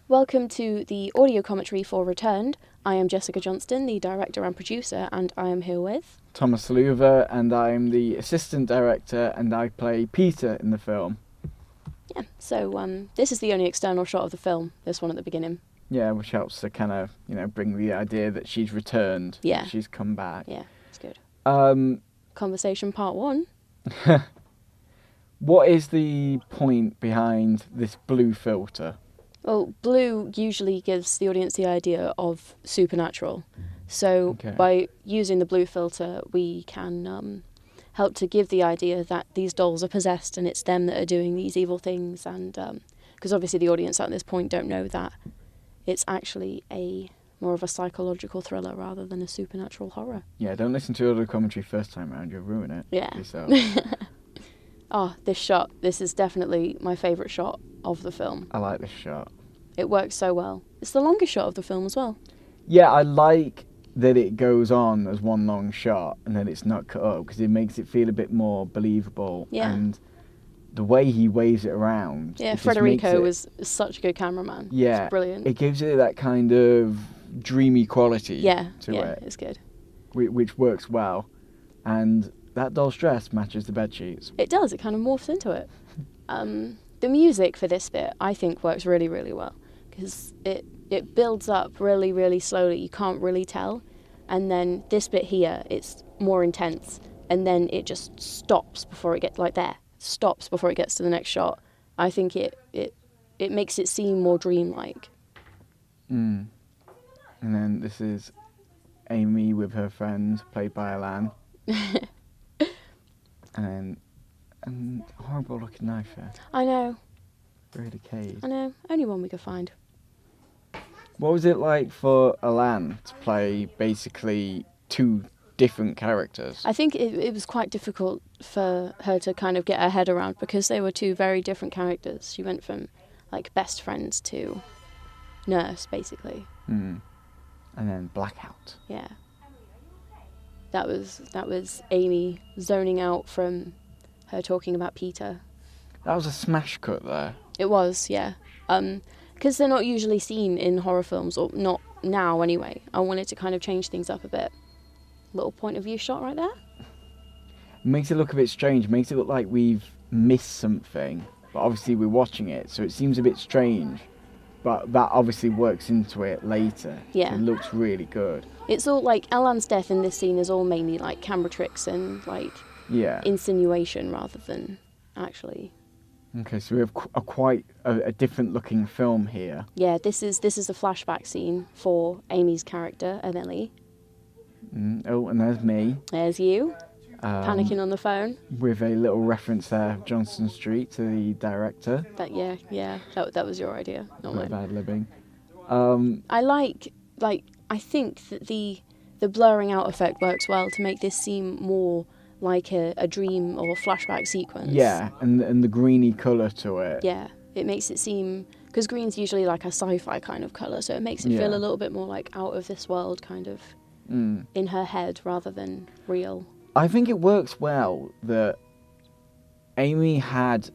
Welcome to the audio commentary for Returned. I am Jessica Johnston, the director and producer, and I am here with... Thomas Saluva, and I'm the assistant director, and I play Peter in the film. Yeah, so this is the only external shot of the film, this one at the beginning. Yeah, which helps to kind of, bring the idea that she's returned. Yeah. That she's come back. Yeah, it's good. Conversation part 1. What is the point behind this blue filter? Well, blue usually gives the audience the idea of supernatural. So Okay. by using the blue filter, we can help to give the idea that these dolls are possessed and it's them that are doing these evil things. And because obviously the audience at this point don't know that it's actually more of a psychological thriller rather than a supernatural horror. Yeah, don't listen to other commentary first time around, you'll ruin it. Yeah. Yourself. This shot. This is definitely my favourite shot of the film. I like this shot. It works so well. It's the longest shot of the film as well. Yeah, I like that it goes on as one long shot and then it's not cut up because it makes it feel a bit more believable. Yeah. And the way he waves it around. Yeah, it just makes Federico it- is such a good cameraman. Yeah, It's brilliant. It gives it that kind of dreamy quality to it, it's good. which works well. And that doll's dress matches the bed sheets. It does, it kind of morphs into it. The music for this bit, I think, works really, really well. Because it builds up really, really slowly. You can't really tell. And then this bit here, it's more intense. And then it just stops before it gets, stops before it gets to the next shot. I think it makes it seem more dreamlike. And then this is Amy with her friend, played by Alan. and horrible looking knife here. I know, Very decayed. I know. Only one we could find. What was it like for Alan to play basically two different characters? I think it was quite difficult for her to kind of get her head around because they were two very different characters. She went from best friends to nurse, basically. And then Blackout. Yeah. That was Amy zoning out from her talking about Peter. That was a smash cut there. It was, yeah. Because they're not usually seen in horror films, or not now anyway. I wanted to kind of change things up a bit. Little point of view shot right there. It makes it look a bit strange. It makes it look like we've missed something. But obviously we're watching it, so it seems a bit strange. But that obviously works into it later. Yeah. It looks really good. It's all Alan's death in this scene is all mainly camera tricks and Yeah. insinuation rather than actually. Okay, so we have quite a different looking film here. Yeah, this is a flashback scene for Amy's character, Emily. Oh, and there's me. There's you, panicking on the phone. With a little reference there of Johnston Street to the director. That was your idea, not For mine. bad living. I think that the blurring out effect works well to make this seem more like a dream or a flashback sequence. Yeah, and the greeny colour to it. Yeah, it makes it seem, because green's usually like a sci-fi kind of colour, so it makes it feel a little bit more out of this world kind of in her head rather than real. I think it works well that Amy had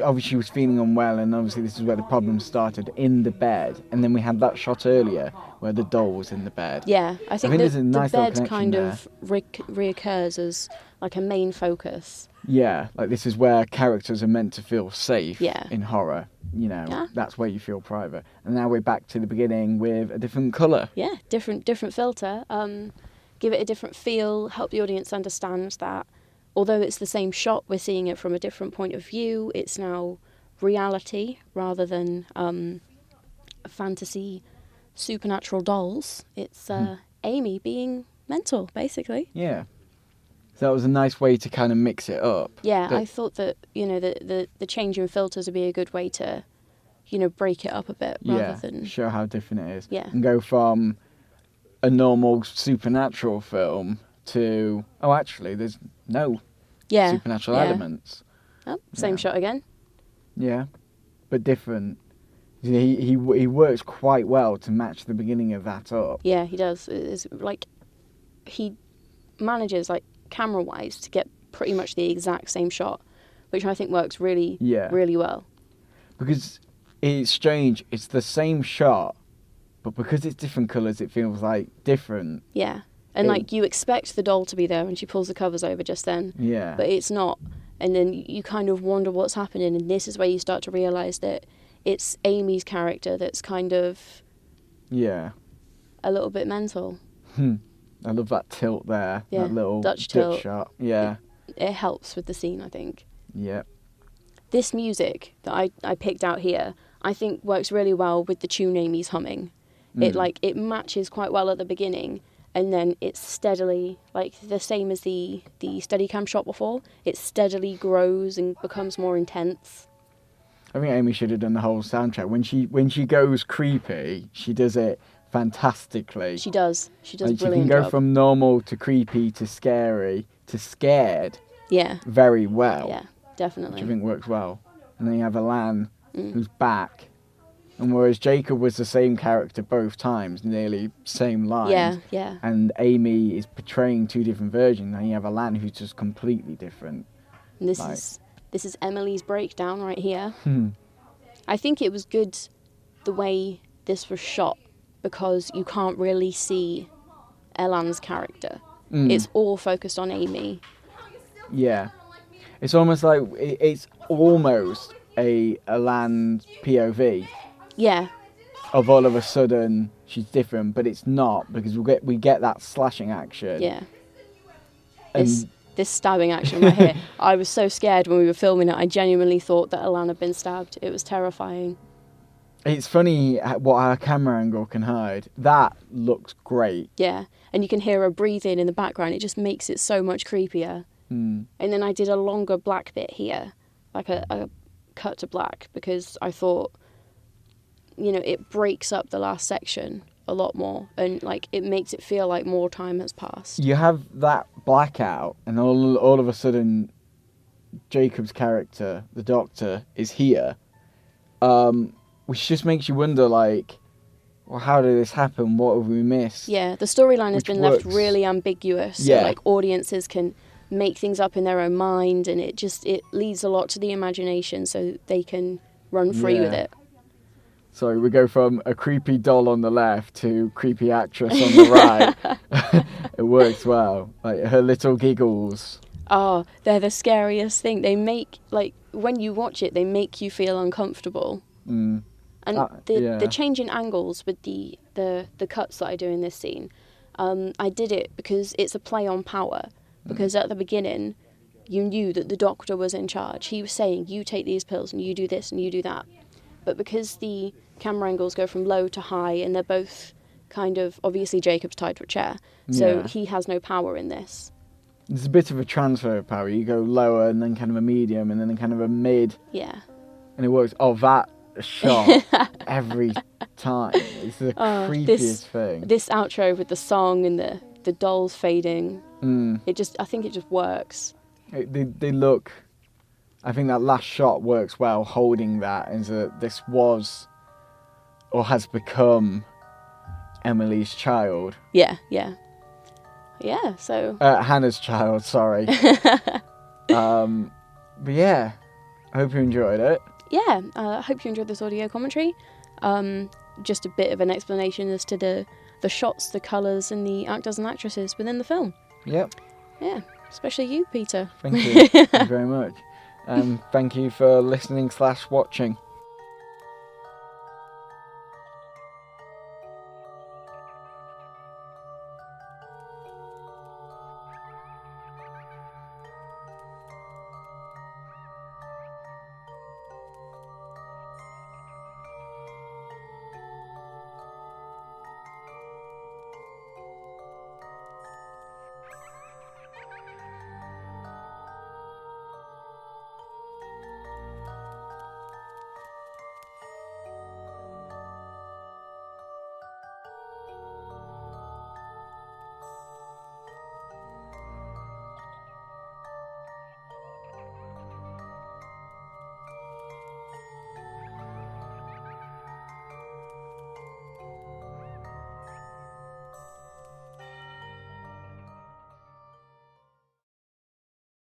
obviously she was feeling unwell, and obviously this is where the problem started, in the bed, and then we had that shot earlier where the doll was in the bed. Yeah, I think there's a nice the little bed kind connection of reoccurs as a main focus. Yeah, this is where characters are meant to feel safe Yeah. in horror. Yeah. That's where you feel private. And now we're back to the beginning with a different colour. Yeah, different filter. Give it a different feel, help the audience understand that although it's the same shot, we're seeing it from a different point of view. It's now reality rather than fantasy supernatural dolls. It's Amy being mental, basically. Yeah. So that was a nice way to kind of mix it up. Yeah, I thought that, the change in filters would be a good way to, break it up a bit rather than... show how different it is. Yeah. And go from a normal supernatural film to, actually, there's no supernatural elements. Oh, same shot again. Yeah, but different. He works quite well to match the beginning of that up. Yeah, he does. It's he manages, camera-wise, to get pretty much the exact same shot, which I think works really, really well. Because It's strange. It's the same shot, but because it's different colours, it feels like different. Yeah. And It- like you expect the doll to be there and she pulls the covers over just then, Yeah. but it's not. And then you kind of wonder what's happening, and this is where you start to realise that it's Amy's character that's kind of Yeah. a little bit mental. I love that tilt there. Yeah, That little Dutch tilt. shot. Yeah. It helps with the scene, I think. Yeah. This music that I picked out here, I think works really well with the tune Amy's humming. It matches quite well at the beginning, and then it's steadily, like the same as the Steadicam shot before, it steadily grows and becomes more intense. I think Amy should have done the whole soundtrack. When she goes creepy, she does it fantastically. She does a Like, she brilliant can go job. from normal to creepy to scary to scared Yeah, very well. yeah, Which definitely. I think works well. And then you have Alan, who's back. And whereas Jacob was the same character both times, nearly same lines. Yeah, yeah. And Amy is portraying two different versions. And you have Alan who's just completely different. And this Like- is Emily's breakdown right here. Hmm. I think it was good the way this was shot because you can't really see Elan's character. It's all focused on Amy. Yeah. It's almost like it's almost a Alan POV Yeah, of all of a sudden she's different, but it's not because we get that slashing action. yeah. And This stabbing action right here. I was so scared when we were filming it. I genuinely thought that Alan had been stabbed. It was terrifying. it's funny what our camera angle can hide. That looks great. Yeah, and you can hear her breathing in the background. It just makes it so much creepier. And then I did a longer black bit here, like a cut to black, because I thought, it breaks up the last section a lot more, and like it makes it feel like more time has passed. You have that blackout, and all of a sudden, Jacob's character, the Doctor, is here, which just makes you wonder, like, well, how did this happen? What have we missed? Yeah, the storyline has Which been left works. really ambiguous. Yeah. So like audiences can make things up in their own mind, and it leads a lot to the imagination, so they can run free with Yeah. it. So we go from a creepy doll on the left to creepy actress on the right. It works well. Like her little giggles. Oh, they're the scariest thing. They make, like, when you watch it, they make you feel uncomfortable. Mm. And Yeah. the change in angles with the cuts that I do in this scene, I did it because it's a play on power. Because at the beginning, you knew that the Doctor was in charge. He was saying, you take these pills and you do this and you do that. But because the camera angles go from low to high and they're both kind of, obviously Jacob's tied to a chair, so Yeah. he has no power in this. There's a bit of a transfer of power. You go lower and then kind of a medium and then kind of a mid. Yeah. And it works. Oh, that shot every time. It's the Oh, creepiest thing. This outro with the song and the dolls fading, I think it just works. They look. I think that last shot works well, holding that, and that this was or has become Emily's child. Yeah. So Hannah's child, sorry. But yeah, I hope you enjoyed it. yeah, I hope you enjoyed this audio commentary. Just a bit of an explanation as to the shots, the colours, and the actors and actresses within the film. Yep, Yeah, especially you, Peter. thank you. Thank you very much. Thank you for listening / watching.